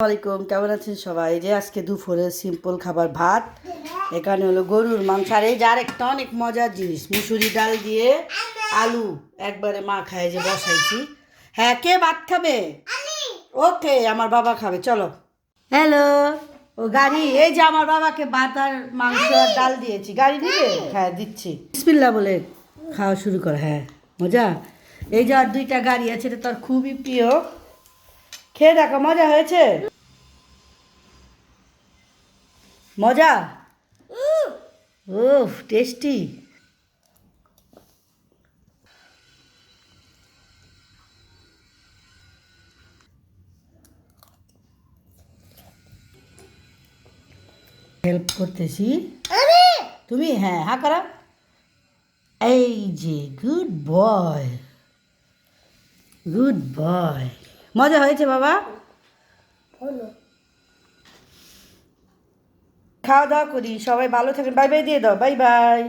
আসসালামাইকুম, কেমন আছেন সবাই? যে আজকে দুপুরে সিম্পল খাবার ভাত, এখানে হলো গরুর মাংস, আর এই যে আরেকটা অনেক মজার জিনিস, মুসুরি ডাল দিয়ে আলু একবারে মা খায় যে বসাইছি। হ্যাঁ, কে ভাত খাবে? ওকে, আমার বাবা খাবে, চলো। হ্যালো, ও গাড়ি, এই যে আমার বাবাকে ভাত আর মাংস আর ডাল দিয়েছি, গাড়ি দিবে? হ্যাঁ, দিচ্ছি। বিসমিল্লাহ বলে খাওয়া শুরু কর। হ্যাঁ, মজা। এই যে আর দুইটা গাড়ি আছে, এটা তোর খুবই প্রিয়। খেয়ে দেখো, মজা হয়েছে? মজা? ওহ, টেস্টি। হেল্প করতেছি। তুমি? হ্যাঁ, হ্যাঁ করা। এই যে গুড বয়, গুড বয়। মজা হয়েছে বাবা? খাওয়া দাওয়া করি, সবাই ভালো থাকেন। বাই বাই দিয়ে দাও, বাই বাই।